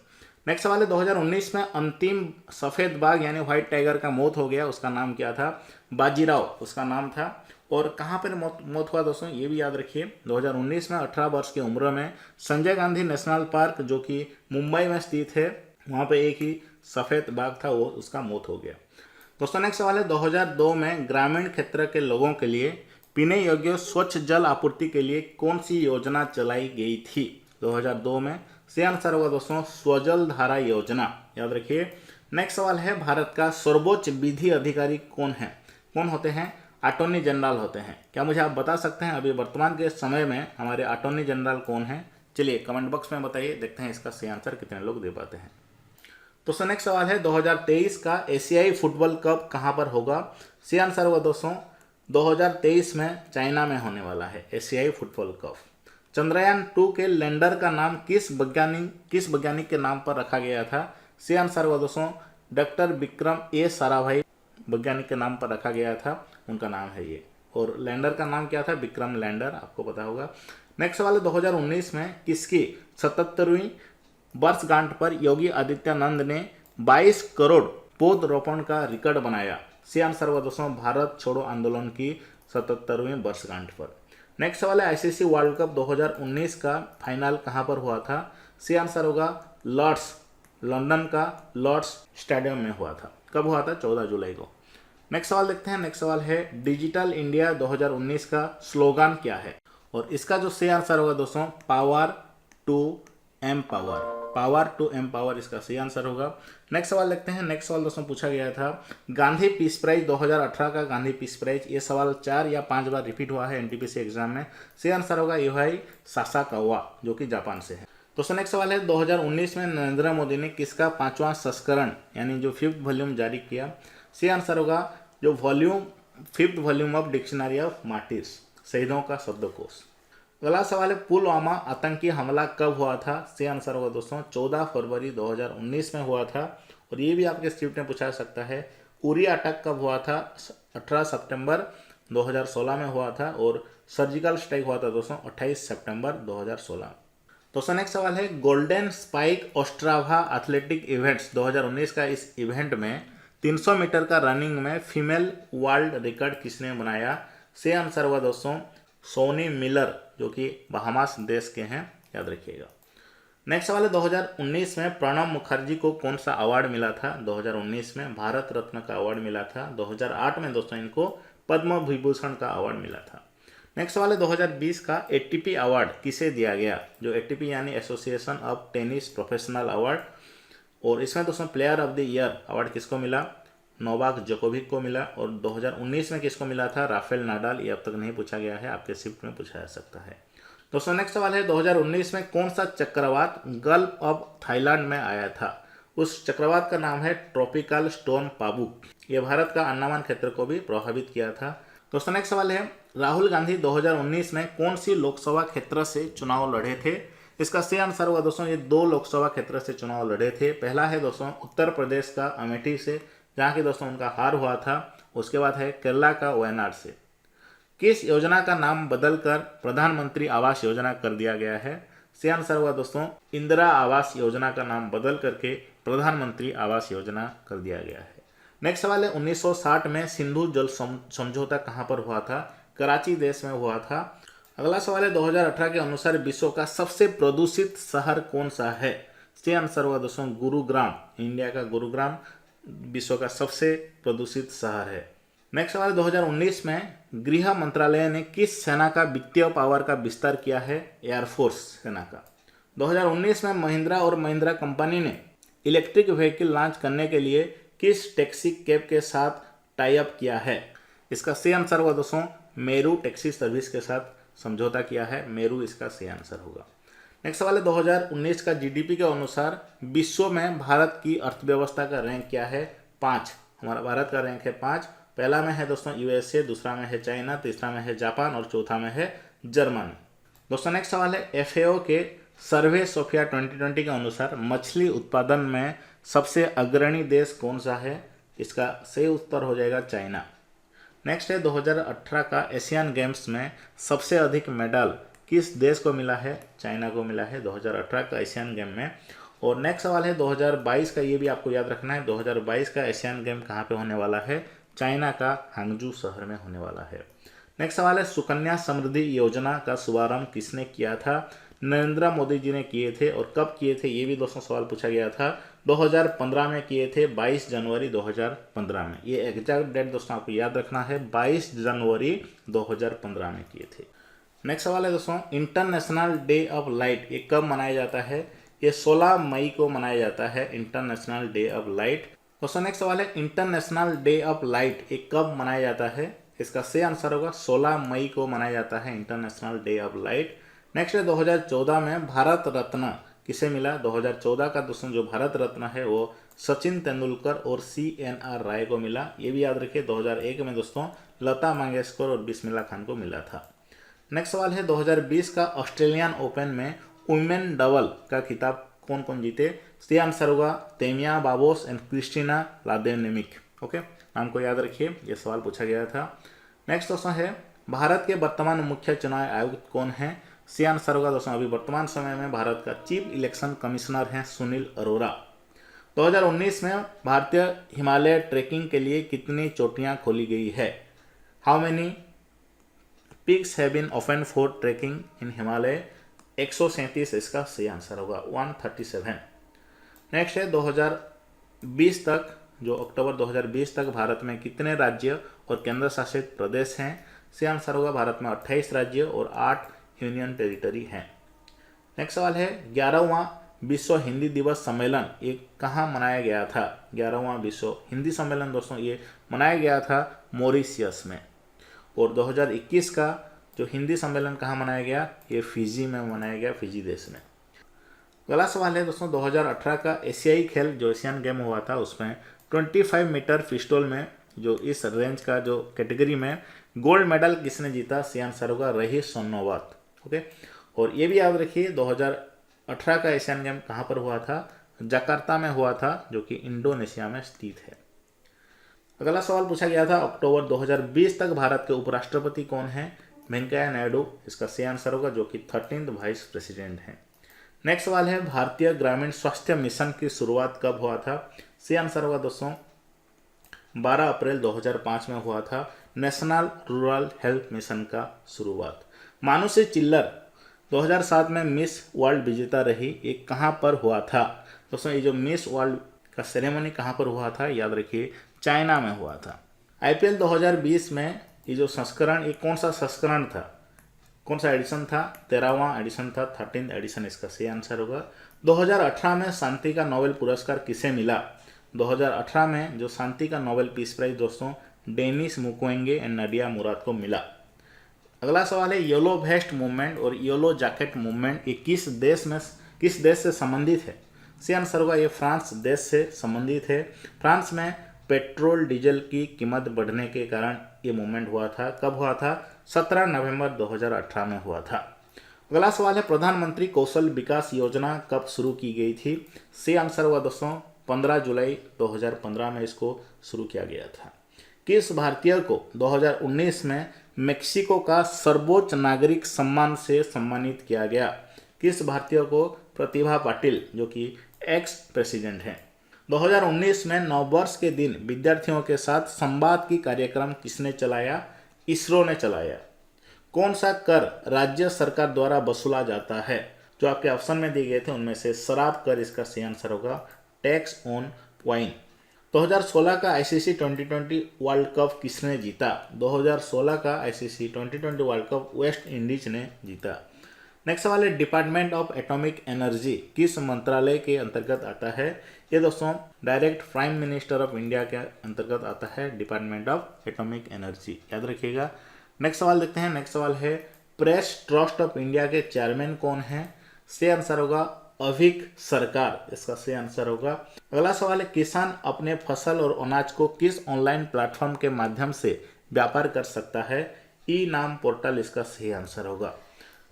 Next सवाल है 2019 में अंतिम सफेद बाघ यानी व्हाइट टाइगर का मौत हो गया, उसका नाम क्या था? बाजीराव उसका नाम था। और कहाँ पर मौत हुआ दोस्तों, ये भी याद रखिए। 2019 में 18 वर्ष की उम्र में संजय गांधी नेशनल पार्क जो कि मुंबई में स्थित है, वहाँ पे एक ही सफ़ेद बाघ था, वो उसका मौत हो गया। दोस्तों नेक्स्ट सवाल है 2002 में ग्रामीण क्षेत्र के लोगों के लिए पीने योग्य स्वच्छ जल आपूर्ति के लिए कौन सी योजना चलाई गई थी? 2002 में से आंसर होगा दोस्तों स्वजल धारा योजना, याद रखिए। नेक्स्ट सवाल है भारत का सर्वोच्च विधि अधिकारी कौन है? कौन होते हैं? अटॉर्नी जनरल होते हैं। क्या मुझे आप बता सकते हैं अभी वर्तमान के समय में हमारे अटॉर्नी जनरल कौन है? चलिए कमेंट बॉक्स में बताइए, देखते हैं इसका सही आंसर कितने लोग दे पाते हैं। तो नेक्स्ट सवाल है 2023 का एशियाई फुटबॉल कप कहाँ पर होगा? सही आंसर होगा दोस्तों 2023 में चाइना में होने वाला है एशियाई फुटबॉल कप। चंद्रयान 2 के लैंडर का नाम किस वैज्ञानिक के नाम पर रखा गया था? सही आंसर होगा दोस्तों डॉक्टर विक्रम ए साराभाई वैज्ञानिक के नाम पर रखा गया था, उनका नाम है ये। और लैंडर का नाम क्या था? विक्रम लैंडर, आपको पता होगा। नेक्स्ट सवाल है 2019 में किसकी 77वीं वर्षगांठ पर योगी आदित्यनाथ ने 22 करोड़ पौधरोपण का रिकॉर्ड बनाया? सही आंसर होगा दोस्तों भारत छोड़ो आंदोलन की 77वीं वर्षगांठ पर। नेक्स्ट सवाल है आईसीसी वर्ल्ड कप 2019 का फाइनल कहां पर हुआ था? सही आंसर होगा लॉर्ड्स, लंदन का लॉर्ड्स स्टेडियम में हुआ था। कब हुआ था? 14 जुलाई को। नेक्स्ट सवाल देखते हैं। नेक्स्ट सवाल है डिजिटल इंडिया 2019 का स्लोगन क्या है? और इसका जो सही आंसर होगा दोस्तों power to empower, power to empower इसका सही आंसर होगा। नेक्स्ट सवाल देखते हैं। नेक्स्ट सवाल दोस्तों पूछा गया था गांधी पीस प्राइज 2018 का गांधी पीस प्राइज, ये सवाल 4 या 5 बार रिपीट हुआ है एनटीपीसी एग्जाम में। सही आंसर होगा यूहाई सासाकावा जो कि जापान से है। दोस्तों नेक्स्ट सवाल है 2019 में नरेंद्र मोदी ने किसका 5वां संस्करण यानी जो 5th वॉल्यूम जारी किया? सही आंसर होगा जो 5th volume of dictionary of martyrs, शहीदों का शब्दकोश। अगला सवाल है पुलवामा आतंकी हमला कब हुआ था? सही आंसर होगा दोस्तों 14 फरवरी 2019 में हुआ था। और ये भी आपके स्क्रिप्ट में पूछा जा सकता है उरी अटैक कब हुआ था? 18 सितंबर 2016 में हुआ था। और सर्जिकल स्ट्राइक हुआ था दोस्तों 28 सितंबर 2016। दोस्तों नेक्स्ट सवाल है golden spike Ostrava athletic events 2019 का इस इवेंट में 300 मीटर का रनिंग में फीमेल वर्ल्ड रिकॉर्ड किसने बनाया? सही आंसर होगा दोस्तों सोनी मिलर जो कि बहामास देश के हैं, याद रखिएगा। नेक्स्ट सवाल है 2019 में प्रणब मुखर्जी को कौन सा अवार्ड मिला था? 2019 में भारत रत्न का अवार्ड मिला था। 2008 में दोस्तों इनको पद्म विभूषण का अवार्ड मिला था। नेक्स्ट सवाल है 2020 का एटीपी अवार्ड किसे दिया गया? जो एटीपी यानी association of tennis professional award. और इसमें दोस्तों player of the year award किसको मिला? नोवाक जोकोविक को मिला। और 2019 में किसको मिला था? Rafale Nadal. ये अब तक नहीं पूछा गया है, आपके शिफ्ट में पूछा जा सकता है। दोस्तों नेक्स्ट सवाल है 2019 में कौन सा चक्रवात गल्फ ऑफ थाईलैंड में आया था? उस चक्रवात का नाम है ट्रॉपिकल स्टॉर्म पाबुक। ये भारत का अंडमान क्षेत्र को भी प्रभावित किया था। दोस्तों नेक्स्ट सवाल है राहुल गांधी 2019 में कौन सी लोकसभा क्षेत्र से चुनाव लड़े थे? इसका सही आंसर होगा दोस्तों ये 2 लोकसभा क्षेत्र से चुनाव लड़े थे। पहला है दोस्तों उत्तर प्रदेश का अमेठी से, जहाँ की दोस्तों उनका हार हुआ था। उसके बाद है केरला का वायनाड से। किस योजना का नाम बदलकर प्रधानमंत्री आवास योजना कर दिया गया है? सही आंसर हुआ दोस्तों इंदिरा आवास योजना का नाम बदल करके प्रधानमंत्री आवास योजना कर दिया गया है। नेक्स्ट सवाल है 1960 में सिंधु जल समझौता कहाँ पर हुआ था? कराची देश में हुआ था। अगला सवाल है 2018 के अनुसार विश्व का सबसे प्रदूषित शहर कौन सा है? सही आंसर होगा दोस्तों गुरुग्राम। इंडिया का गुरुग्राम विश्व का सबसे प्रदूषित शहर है। नेक्स्ट सवाल 2019 में गृह मंत्रालय ने किस सेना का वित्तीय पावर का विस्तार किया है? एयरफोर्स सेना का। 2019 में महिंद्रा और महिंद्रा कंपनी ने इलेक्ट्रिक व्हीकल लॉन्च करने के लिए किस टैक्सी कैब के साथ टाई अप किया है? इसका सही आंसर होगा दोस्तों मेरू टैक्सी सर्विस के साथ समझौता किया है। मेरू इसका सही आंसर होगा। नेक्स्ट सवाल है 2019 का जीडीपी के अनुसार विश्व में भारत की अर्थव्यवस्था का रैंक क्या है? 5। हमारा भारत का रैंक है 5। पहला में है दोस्तों यूएसए, दूसरा में है चाइना, तीसरा में है जापान और चौथा में है जर्मनी। दोस्तों नेक्स्ट सवाल है एफएओ के सर्वे सोफिया 2020 के अनुसार मछली उत्पादन में सबसे अग्रणी देश कौन सा है? इसका सही उत्तर हो जाएगा चाइना। नेक्स्ट है 2018 का एशियन गेम्स में सबसे अधिक मेडल किस देश को मिला है? चाइना को मिला है 2018 का एशियन गेम में। और नेक्स्ट सवाल है 2022 का, ये भी आपको याद रखना है, 2022 का एशियन गेम कहाँ पे होने वाला है? चाइना का हांगजू शहर में होने वाला है। नेक्स्ट सवाल है सुकन्या समृद्धि योजना का शुभारंभ किसने किया था? नरेंद्र मोदी जी ने किए थे। और कब किए थे, ये भी दोस्तों सवाल पूछा गया था। 2015 में किए थे, 22 जनवरी 2015 में। ये एग्जैक्ट डेट दोस्तों आपको याद रखना है, 22 जनवरी 2015 में किए थे। नेक्स्ट सवाल है दोस्तों इंटरनेशनल डे ऑफ लाइट ये कब मनाया जाता है? ये 16 मई को मनाया जाता है, इंटरनेशनल डे ऑफ लाइट। दोस्तों नेक्स्ट सवाल है इंटरनेशनल डे ऑफ लाइट ये कब मनाया जाता है? इसका सही आंसर होगा 16 मई को मनाया जाता है international day of light. Next है 2014 में भारत रत्न किसे मिला? 2014 का दोस्तों जो भारत रत्न है वो सचिन तेंदुलकर और CNR राय को मिला। ये भी याद रखिए 2001 में दोस्तों लता मंगेशकर और बिस्मिल्लाह खान को मिला था। नेक्स्ट सवाल है 2020 का ऑस्ट्रेलियन ओपन में वुमेन डबल का खिताब कौन कौन जीते? सही आंसर होगा Taymiyyah Babos and Christina लादेनेमिक। Okay, नाम को याद रखिए, ये सवाल पूछा गया था। नेक्स्ट दोस्तों है भारत के वर्तमान मुख्य चुनाव आयुक्त कौन है? सही आंसर होगा दोस्तों अभी वर्तमान समय में भारत का चीफ इलेक्शन कमिश्नर हैं सुनील अरोरा। 2019 में भारतीय हिमालय ट्रैकिंग के लिए कितनी चोटियां खोली गई है? How many peaks have been open for trekking in Himalaya? 137 इसका सही आंसर होगा, 137। नेक्स्ट है 2020 तक, जो अक्टूबर 2020 तक भारत में कितने राज्य और केंद्र शासित प्रदेश हैं? सही आंसर होगा भारत में 28 राज्य और 8 यूनियन टेरिटरी हैं। नेक्स्ट सवाल है 11वां विश्व हिंदी दिवस सम्मेलन ये कहाँ मनाया गया था? 11वां विश्व हिंदी सम्मेलन दोस्तों ये मनाया गया था मॉरिशियस में। और 2021 का जो हिंदी सम्मेलन कहाँ मनाया गया? ये फिजी में मनाया गया, फिजी देश में। अगला सवाल है दोस्तों 2018 का एशियाई खेल जो एशियन गेम हुआ था उसमें 25 मीटर पिस्टल में जो इस रेंज का जो कैटेगरी में गोल्ड मेडल किसने जीता? सही आंसर होगा रहीश सोनोवात। ओके, और ये भी याद रखिए 2018 का एशियन गेम कहाँ पर हुआ था? जकार्ता में हुआ था, जो कि इंडोनेशिया में स्थित है। अगला सवाल पूछा गया था अक्टूबर 2020 तक भारत के उपराष्ट्रपति कौन है? वेंकैया नायडू इसका सही आंसर होगा, जो कि 13th वाइस प्रेसिडेंट हैं। नेक्स्ट सवाल है भारतीय ग्रामीण स्वास्थ्य मिशन की शुरुआत कब हुआ था? सही आंसर होगा दोस्तों 12 अप्रैल 2005 में हुआ था, नेशनल रूरल हेल्थ मिशन का शुरुआत। मानुषी चिल्लर 2007 में मिस वर्ल्ड विजेता रही, ये कहाँ पर हुआ था? दोस्तों ये जो मिस वर्ल्ड का सेरेमनी कहाँ पर हुआ था? याद रखिए चाइना में हुआ था। IPL 2020 में ये जो संस्करण, ये कौन सा संस्करण था, कौन सा एडिशन था? 13वां एडिशन था, 13th एडिशन इसका सही आंसर होगा। 2018 में शांति का नोबेल पुरस्कार किसे मिला? 2018 में जो शांति का नोबेल पीस प्राइज दोस्तों डेनिस मुक्वेगे एंड नडिया मुराद को मिला। अगला सवाल है येलो वेस्ट मूवमेंट और येलो जैकेट मूवमेंट ये किस देश से संबंधित है? सही आंसर होगा ये फ्रांस देश से संबंधित है। फ्रांस में पेट्रोल डीजल की कीमत बढ़ने के कारण ये मूवमेंट हुआ था। कब हुआ था? 17 नवंबर 2018 में हुआ था। अगला सवाल है प्रधानमंत्री कौशल विकास योजना कब शुरू की गई थी? सही आंसर हुआ दोस्तों 15 जुलाई 2015 में इसको शुरू किया गया था। किस भारतीय को 2019 में मेक्सिको का सर्वोच्च नागरिक सम्मान से सम्मानित किया गया? किस भारतीय को? प्रतिभा पाटिल, जो कि एक्स प्रेसिडेंट हैं। 2019 में नववर्ष के दिन विद्यार्थियों के साथ संवाद की कार्यक्रम किसने चलाया? इसरो ने चलाया। कौन सा कर राज्य सरकार द्वारा वसूला जाता है? जो आपके ऑप्शन में दिए गए थे उनमें से शराब कर इसका सही आंसर होगा, टैक्स ऑन वाइन। 2016 का ICC T20 वर्ल्ड कप किसने जीता? 2016 का ICC T20 world cup West Indies ने जीता। नेक्स्ट सवाल है डिपार्टमेंट ऑफ एटॉमिक एनर्जी किस मंत्रालय के अंतर्गत आता है? ये दोस्तों direct prime minister of India के अंतर्गत आता है, डिपार्टमेंट ऑफ एटॉमिक एनर्जी, याद रखिएगा। नेक्स्ट सवाल देखते हैं। नेक्स्ट सवाल है प्रेस ट्रस्ट ऑफ इंडिया के चेयरमैन कौन है? सही आंसर होगा अभिक सरकार, इसका सही आंसर होगा। अगला सवाल है किसान अपने फसल और अनाज को किस ऑनलाइन प्लेटफॉर्म के माध्यम से व्यापार कर सकता है? ई नाम पोर्टल इसका सही आंसर होगा।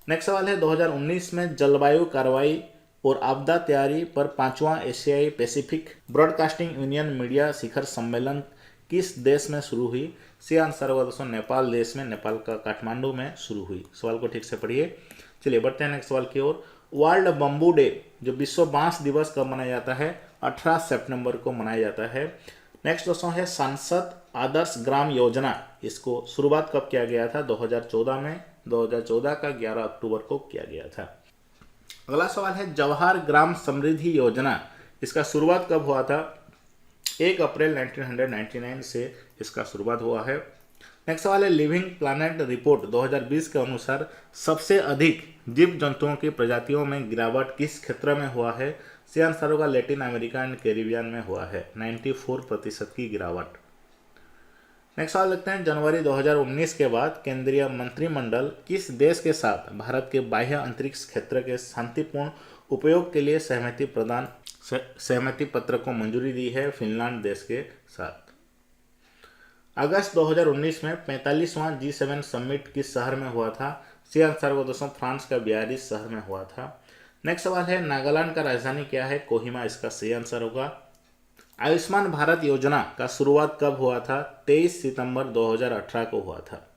नेक्स्ट सवाल है 2019 में जलवायु कार्रवाई और आपदा तैयारी पर 5वां एशियाई पैसिफिक ब्रॉडकास्टिंग यूनियन मीडिया शिखर सम्मेलन किस देश में शुरू हुई? सी आंसर होगा दोस्तों नेपाल देश में, नेपाल का काठमांडू में शुरू हुई। सवाल को ठीक से पढ़िए। चलिए बढ़ते हैं नेक्स्ट सवाल की ओर। वर्ल्ड बम्बू डे जो विश्व बांस दिवस कब मनाया जाता है? 18 सितंबर को मनाया जाता है। नेक्स्ट दोस्तों है सांसद आदर्श ग्राम योजना, इसको शुरुआत कब किया गया था? 2014 में, 2014 का 11 अक्टूबर को किया गया था। अगला सवाल है जवाहर ग्राम समृद्धि योजना, इसका शुरुआत कब हुआ था? 1 अप्रैल 1999 से इसका शुरुआत हुआ है। नेक्स्ट सवाल है लिविंग प्लैनेट रिपोर्ट 2020 के अनुसार सबसे अधिक जीव जंतुओं की प्रजातियों में गिरावट किस क्षेत्र में हुआ है? सी आंसर होगा लैटिन अमेरिका एंड कैरिबियन में हुआ है, 94% की गिरावट। नेक्स्ट सवाल लिखते हैं जनवरी 2019 के बाद केंद्रीय मंत्रिमंडल किस देश के साथ भारत के बाह्य अंतरिक्ष क्षेत्र के शांतिपूर्ण उपयोग के लिए सहमति पत्र को मंजूरी दी है? फिनलैंड देश के साथ। अगस्त 2019 में 45वां G7 समिट किस शहर में हुआ था? सी आंसर होगा दोस्तों फ्रांस का बियारिट्ज शहर में हुआ था। नेक्स्ट सवाल है नागालैंड का राजधानी क्या है? कोहिमा इसका सही आंसर होगा। आयुष्मान भारत योजना का शुरुआत कब हुआ था? 23 सितंबर 2018 को हुआ था।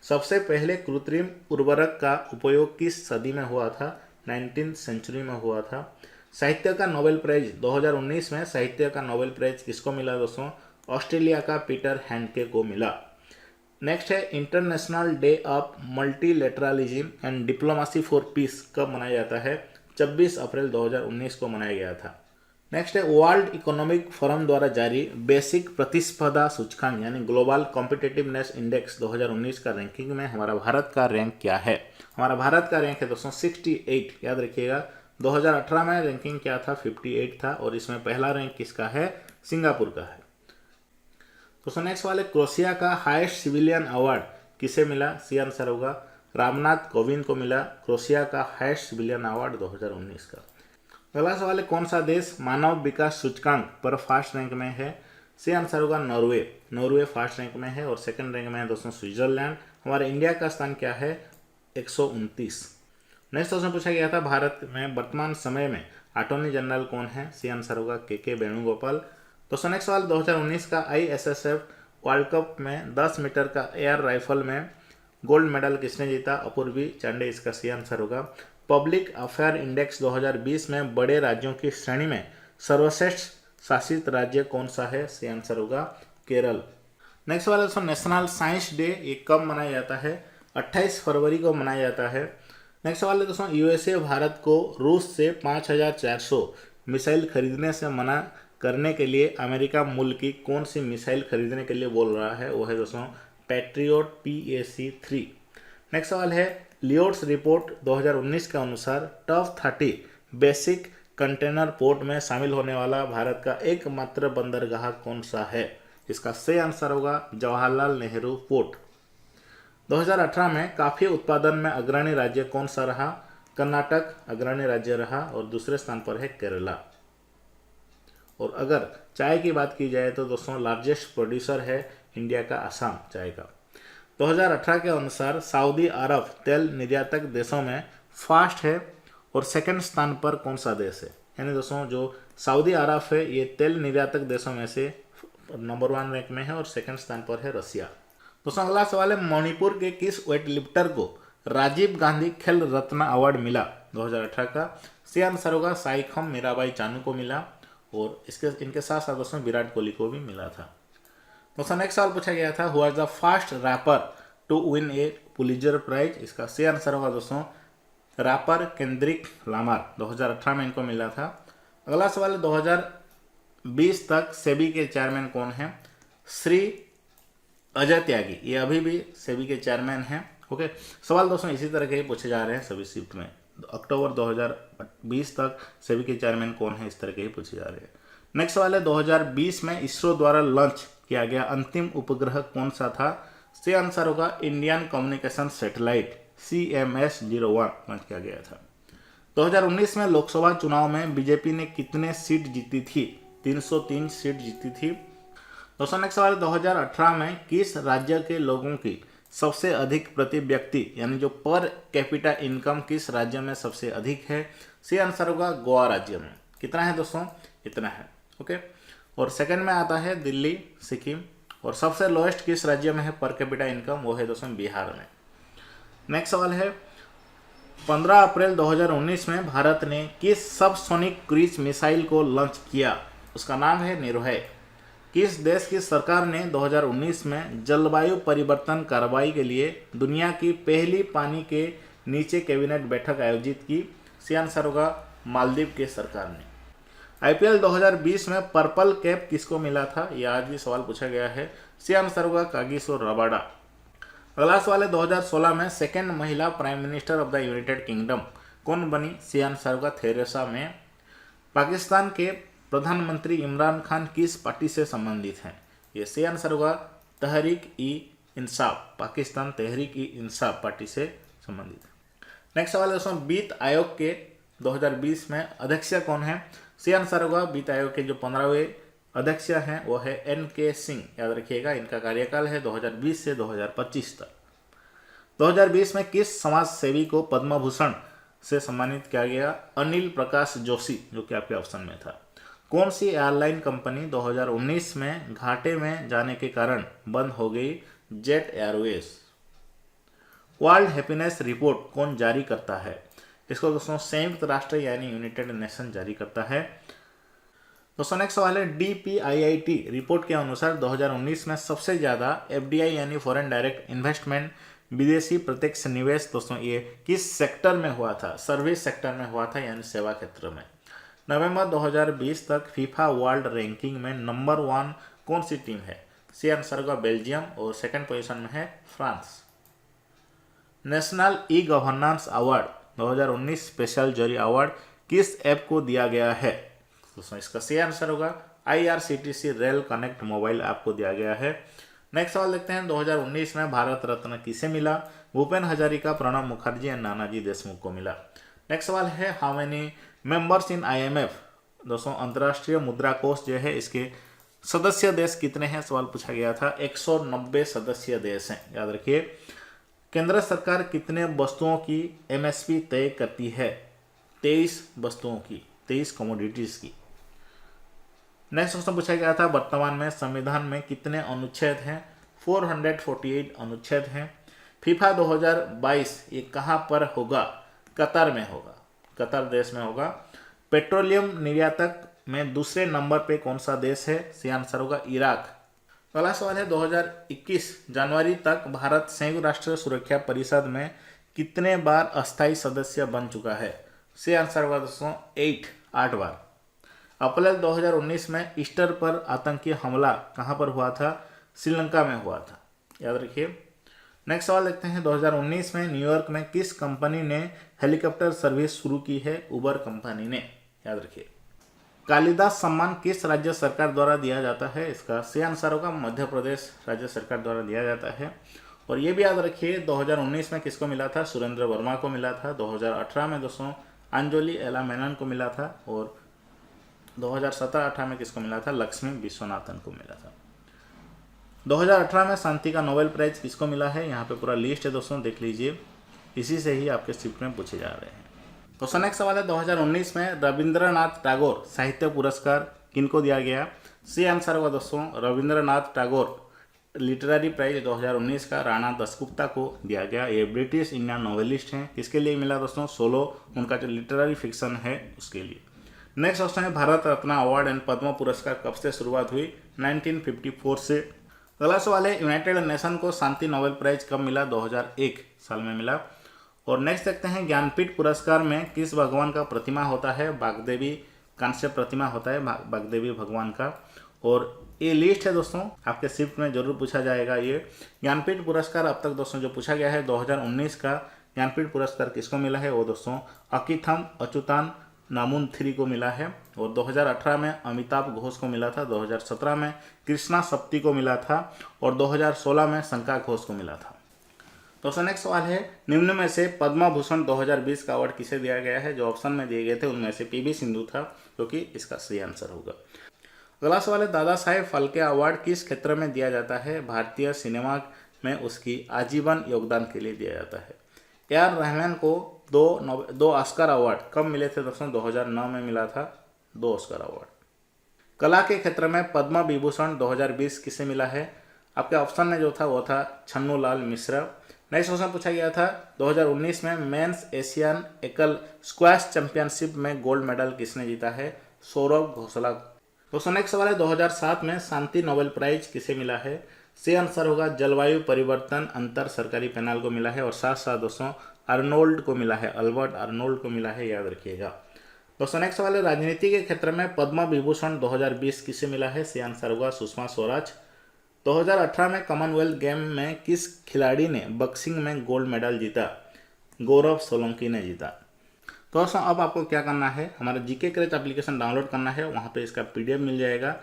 सबसे पहले कृत्रिम उर्वरक का उपयोग किस सदी में हुआ था? 19वीं सेंचुरी में हुआ था। साहित्य का नोबेल प्राइज 2019 में साहित्य का नोबेल प्राइज किसको मिला दोस्तों? ऑस्ट्रेलिया का पीटर हैंडके को मिला। नेक्स्ट है international day of multilateralism and diplomacy for piece कब मनाया जाता है? 26 अप्रैल 2019 को मनाया गया था। नेक्स्ट है वर्ल्ड इकोनॉमिक फोरम द्वारा जारी बेसिक प्रतिस्पर्धा सूचकांक यानी ग्लोबल कॉम्पिटिटिवनेस इंडेक्स 2019 का रैंकिंग में हमारा भारत का रैंक क्या है? हमारा भारत का रैंक है दोस्तों 68। याद रखिएगा 2018 में रैंकिंग क्या था? 58 था और इसमें पहला रैंक किसका है? सिंगापुर का है। दोस्तों नेक्स्ट वाले क्रोएशिया का हाईएस्ट सिविलियन अवार्ड किसे मिला? सी आंसर होगा रामनाथ कोविंद को मिला क्रोएशिया का हाईएस्ट सिविलियन अवार्ड 2019 का। अगला सवाल है कौन सा देश मानव विकास सूचकांक पर फर्स्ट रैंक में है? सी आंसर होगा नॉर्वे। नॉर्वे फर्स्ट रैंक में है और सेकंड रैंक में है दोस्तों स्विट्जरलैंड। हमारे इंडिया का स्थान क्या है? 129। नेक्स्ट क्वेश्चन पूछा गया था भारत में वर्तमान समय में अटॉर्नी जनरल कौन है? सी आंसर होगा के वेणुगोपाल। दोस्तों नेक्स्ट सवाल 2019 का ISSF वर्ल्ड कप में 10 मीटर का एयर राइफल में गोल्ड मेडल किसने जीता? अपूर्वी चांडे इसका सही आंसर होगा। पब्लिक अफेयर इंडेक्स 2020 में बड़े राज्यों की श्रेणी में सर्वश्रेष्ठ शासित राज्य कौन सा है? सी आंसर होगा केरल। नेक्स्ट सवाल दोस्तों नेशनल साइंस डे ये कब मनाया जाता है? 28 फरवरी को मनाया जाता है। नेक्स्ट सवाल है दोस्तों USA भारत को रूस से 5400 मिसाइल खरीदने से मना करने के लिए अमेरिका मूल की कौन सी मिसाइल खरीदने के लिए बोल रहा है? वो है दोस्तों पैट्रियोट PAC-3। नेक्स्ट सवाल है लियोट्स रिपोर्ट 2019 के अनुसार टॉप 30 बेसिक कंटेनर पोर्ट में शामिल होने वाला भारत का एकमात्र बंदरगाह कौन सा है? इसका सही आंसर होगा जवाहरलाल नेहरू पोर्ट। 2018 में कॉफी उत्पादन में अग्रणी राज्य कौन सा रहा? कर्नाटक अग्रणी राज्य रहा और दूसरे स्थान पर है केरला। और अगर चाय की बात की जाए तो दोस्तों लार्जेस्ट प्रोड्यूसर है इंडिया का असम चाय का। 2018 के अनुसार सऊदी अरब तेल निर्यातक देशों में फर्स्ट है और सेकंड स्थान पर कौन सा देश है? यानी दोस्तों जो सऊदी अरब है ये तेल निर्यातक देशों में से नंबर 1 रैंक में है और सेकंड स्थान पर है रसिया। दोस्तों अगला सवाल है मणिपुर के किस वेट लिफ्टर को राजीव गांधी खेल रत्न अवार्ड मिला 2018 का? सी आंसर होगा साइखम मीराबाई चानू को मिला और इनके साथ साथ दोस्तों विराट कोहली को भी मिला था। दोस्तों नेक्स्ट सवाल पूछा गया था who was the first rapper to win a Pulitzer prize? इसका सही आंसर होगा दोस्तों रैपर केंड्रिक लामार, 2018 में इनको मिला था। अगला सवाल है 2020 तक सेबी के चेयरमैन कौन है? श्री अजय त्यागी, ये अभी भी सेबी के चेयरमैन हैं। ओके, सवाल दोस्तों इसी तरह के ही पूछे जा रहे हैं सभी शिफ्ट में। अक्टूबर 2020 तक सेबी के चेयरमैन कौन है, इस तरह के ही पूछे जा रहे हैं। नेक्स्ट सवाल है 2020 में इसरो द्वारा लॉन्च किया गया अंतिम उपग्रह कौन सा था? सही आंसर होगा Indian communication satellite CMS-01 launch किया गया था। 2019 में लोकसभा चुनाव में बीजेपी ने कितने सीट जीती थी? 303 सीट जीती थी। दोस्तों नेक्स्ट सवाल 2018 में किस राज्य के लोगों की सबसे अधिक प्रति व्यक्ति यानी जो पर कैपिटा इनकम किस राज्य में सबसे अधिक है? सी आंसर होगा गोवा राज्य में। कितना है दोस्तों? इतना है। ओके। और सेकंड में आता है दिल्ली, सिक्किम। और सबसे लोएस्ट किस राज्य में है पर कैपिटा इनकम? वो है दोस्तों बिहार में। नेक्स्ट सवाल है 15 अप्रैल 2019 में भारत ने किस सबसोनिक क्रूज मिसाइल को लॉन्च किया? उसका नाम है निर्भय। किस देश की सरकार ने 2019 में जलवायु परिवर्तन कार्रवाई के लिए दुनिया की पहली पानी के नीचे कैबिनेट बैठक आयोजित की? सी आंसर होगा मालदीव के सरकार ने। आईपीएल 2020 में पर्पल कैप किसको मिला था? यह आज भी सवाल पूछा गया है। सी आंसर होगा कागिसो रबाडा। अगला सवाल है 2016 में सेकेंड महिला prime minister of the United kingdom कौन बनी? सी आंसर होगा थेरेसा मे। पाकिस्तान के प्रधानमंत्री इमरान खान किस पार्टी से संबंधित हैं? ये सी आंसर होगा तहरीक ई इंसाफ। पाकिस्तान तहरीक ई इंसाफ पार्टी से संबंधित है। नेक्स्ट सवाल है दोस्तों वित्त आयोग के 2020 में अध्यक्ष कौन है? सी आंसर होगा वित्त आयोग के जो 15वें अध्यक्ष हैं वो है NK सिंह। याद रखिएगा इनका कार्यकाल है 2020 से 2025 तक। 2020 में किस समाज सेवी को पद्म भूषण से सम्मानित किया गया? अनिल प्रकाश जोशी, जो कि आपके ऑप्शन में था। कौन सी एयरलाइन कंपनी 2019 में घाटे में जाने के कारण बंद हो गई? Jet Airways. World happiness report कौन जारी करता है? इसको दोस्तों संयुक्त राष्ट्र यानी यूनाइटेड नेशन जारी करता है। दोस्तों नेक्स्ट सवाल है DPIIT रिपोर्ट के अनुसार 2019 में सबसे ज़्यादा FDI यानी फॉरेन डायरेक्ट इन्वेस्टमेंट विदेशी प्रत्यक्ष निवेश दोस्तों ये किस सेक्टर में हुआ था? सर्विस सेक्टर में हुआ था यानी सेवा क्षेत्र में। नवंबर 2020 तक फीफा वर्ल्ड रैंकिंग में नंबर 1 कौन सी टीम है? सी आंसर होगा बेल्जियम और सेकंड पोजीशन में है France. National e governance award 2019 special jury award किस ऐप को दिया गया है? दोस्तों इसका सही आंसर होगा IRCTC rail connect mobile app को दिया गया है। नेक्स्ट सवाल देखते हैं 2019 में भारत रत्न किसे मिला? भूपेन हजारिका, प्रणब मुखर्जी एंड नानाजी देशमुख को मिला। नेक्स्ट सवाल है how many members in IMF? दोस्तों अंतर्राष्ट्रीय मुद्रा कोष जो है इसके सदस्य देश कितने हैं? सवाल पूछा गया था। 190 सदस्य देश हैं। याद रखिए। केंद्र सरकार कितने वस्तुओं की MSP तय करती है? 23 वस्तुओं की, 23 कमोडिटीज की। नेक्स्ट क्वेश्चन पूछा गया था वर्तमान में संविधान में कितने अनुच्छेद हैं? 448 अनुच्छेद हैं। फीफा 2022 ये कहाँ पर होगा? कतर में होगा, कतर देश में होगा। पेट्रोलियम निर्यातक में दूसरे नंबर पे कौन सा देश है? सी आंसर होगा इराक। अगला सवाल है 2021 जनवरी तक भारत संयुक्त राष्ट्र सुरक्षा परिषद में कितने बार अस्थायी सदस्य बन चुका है? सी आंसर होगा दोस्तों 8 बार। अप्रैल 2019 में ईस्टर पर आतंकी हमला कहाँ पर हुआ था? श्रीलंका में हुआ था। याद रखिए। नेक्स्ट सवाल देखते हैं 2019 में न्यूयॉर्क में किस कंपनी ने हेलीकॉप्टर सर्विस शुरू की है? उबर कंपनी ने। याद रखिए। कालिदास सम्मान किस राज्य सरकार द्वारा दिया जाता है? इसका सही आंसर होगा मध्य प्रदेश राज्य सरकार द्वारा दिया जाता है। और ये भी याद रखिए 2019 में किसको मिला था? सुरेंद्र वर्मा को मिला था। 2018 में दोस्तों अंजलि एला मेनन को मिला था। और 2017-18 में किसको मिला था? लक्ष्मी विश्वनाथन को मिला था। 2018 में शांति का नोबेल प्राइज किसको मिला है? यहाँ पे पूरा लिस्ट है दोस्तों, देख लीजिए। इसी से ही आपके शिफ्ट में पूछे जा रहे हैं। दोस्तों नेक्स्ट सवाल है 2019 में रविंद्रनाथ टैगोर साहित्य पुरस्कार किनको दिया गया? सी आंसर होगा दोस्तों रविंद्रनाथ टैगोर लिटरेरी प्राइज 2019 का राणा दासगुप्ता को दिया गया। ये ब्रिटिश इंडियन नॉवेलिस्ट हैं। किसके लिए मिला दोस्तों? सोलो, उनका जो लिटरेरी फिक्शन है उसके लिए। नेक्स्ट क्वेश्चन है भारत रत्न अवार्ड एंड पद्म पुरस्कार कब से शुरुआत हुई? 1954 से। अगला सवाल है यूनाइटेड नेशन को शांति नोबेल प्राइज कब मिला? 2001 साल में मिला। और नेक्स्ट देखते हैं ज्ञानपीठ पुरस्कार में किस भगवान का प्रतिमा होता है? बागदेवी कांस्य प्रतिमा होता है बागदेवी भगवान का। और ये लिस्ट है दोस्तों, आपके शिफ्ट में जरूर पूछा जाएगा। ये ज्ञानपीठ पुरस्कार अब तक दोस्तों जो पूछा गया है 2019 का ज्ञानपीठ पुरस्कार किसको मिला है? वो दोस्तों अकिथम अच्युतान नामुंथरी को मिला है। और 2018 में अमिताभ घोष को मिला था। 2017 में कृष्णा सप्ती को मिला था। और 2016 में शंका घोष को मिला था। दोस्तों नेक्स्ट सवाल है निम्न में से पद्म भूषण 2020 का अवार्ड किसे दिया गया है? जो ऑप्शन में दिए गए थे उनमें से PV सिंधु था, जो कि इसका सही आंसर होगा। अगला सवाल है दादा साहेब फाल्के अवार्ड किस क्षेत्र में दिया जाता है? भारतीय सिनेमा में उसकी आजीवन योगदान के लिए दिया जाता है। ए.आर. रहमान को दो ऑस्कर अवार्ड कब मिले थे दोस्तों? 2009 में मिला था 2 ऑस्कर अवार्ड। कला के क्षेत्र में पद्म विभूषण 2020 किसे मिला है? आपके ऑप्शन में जो था वो था छन्नू लाल मिश्रा। नेक्स्ट क्वेश्चन पूछा गया था 2019 में मेंस एशियन एकल स्क्वैश चैंपियनशिप में गोल्ड मेडल किसने जीता है? सौरभ घोषाल। दोस्तों नेक्स्ट सवाल है 2007 में शांति नोबेल प्राइज किसे मिला है? सही आंसर होगा जलवायु परिवर्तन अंतर सरकारी पैनल को मिला है और साथ साथ दोस्तों अर्नोल्ड को मिला है, अल्बर्ट अर्नोल्ड को मिला है, याद रखिएगा। दोस्तों नेक्स्ट सवाल है राजनीति के क्षेत्र में पद्म विभूषण 2020 किसे मिला है? सही आंसर होगा सुषमा स्वराज। 2018 में कॉमनवेल्थ गेम में किस खिलाड़ी ने बॉक्सिंग में गोल्ड मेडल जीता? गौरव सोलंकी ने जीता। तो दोस्तों अब आपको क्या करना है, हमारा जीके क्रेज एप्लीकेशन डाउनलोड करना है, वहाँ पे इसका पीडीएफ मिल जाएगा।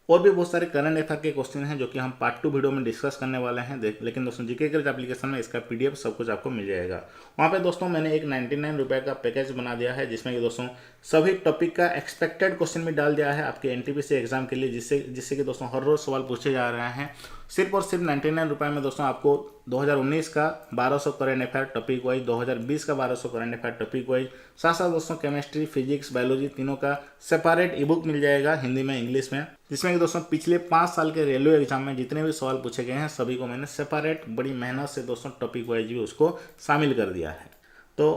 और भी बहुत सारे करंट अफेयर के क्वेश्चन हैं जो कि हम पार्ट 2 वीडियो में डिस्कस करने वाले हैं। लेकिन दोस्तों जीके क्रेज एप्लीकेशन में इसका पीडीएफ सब कुछ आपको मिल जाएगा। वहाँ पे दोस्तों मैंने एक 99 रुपये का पैकेज बना दिया है जिसमें कि दोस्तों सभी टॉपिक का एक्सपेक्टेड क्वेश्चन भी डाल दिया है आपके एनटीपीसी एग्जाम के लिए, जिससे कि दोस्तों हर रोज सवाल पूछे जा रहे हैं। सिर्फ और सिर्फ 99 रुपये में दोस्तों आपको 2019 का 1200 करंट अफेयर टॉपिक वाइज, 2020 का 1200 करंट अफेयर टॉपिक वाइज, साथ साथ दोस्तों केमिस्ट्री, फिजिक्स, बायोलॉजी तीनों का सेपरेट ई बुक मिल जाएगा हिंदी में, इंग्लिश में, जिसमें कि दोस्तों पिछले 5 साल के रेलवे एग्जाम में जितने भी सवाल पूछे गए हैं सभी को मैंने सेपरेट बड़ी मेहनत से दोस्तों टॉपिक वाइज भी उसको शामिल कर दिया है। तो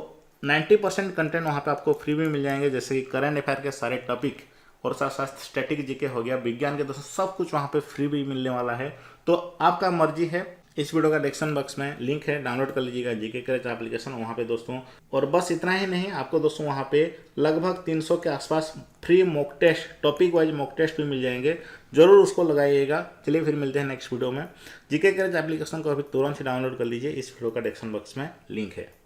90% कंटेंट वहाँ पे आपको फ्री में मिल जाएंगे, जैसे कि करंट अफेयर के सारे टॉपिक और साथ साथ स्टैटिक जीके हो गया, विज्ञान के दोस्तों सब कुछ वहाँ पे फ्री भी मिलने वाला है। तो आपका मर्जी है, इस वीडियो का डिस्क्रिप्शन बॉक्स में लिंक है, डाउनलोड कर लीजिएगा जीके क्रेज एप्लीकेशन वहाँ पे दोस्तों। और बस इतना ही नहीं, आपको दोस्तों वहाँ पे लगभग 300 के आसपास free mock test, topic wise mock test भी मिल जाएंगे, जरूर उसको लगाइएगा। चलिए फिर मिलते हैं नेक्स्ट वीडियो में। जीके क्रेज एप्लीकेशन को अभी तुरंत ही डाउनलोड कर लीजिए, इस वीडियो का डिस्क्रिप्शन बॉक्स में लिंक है।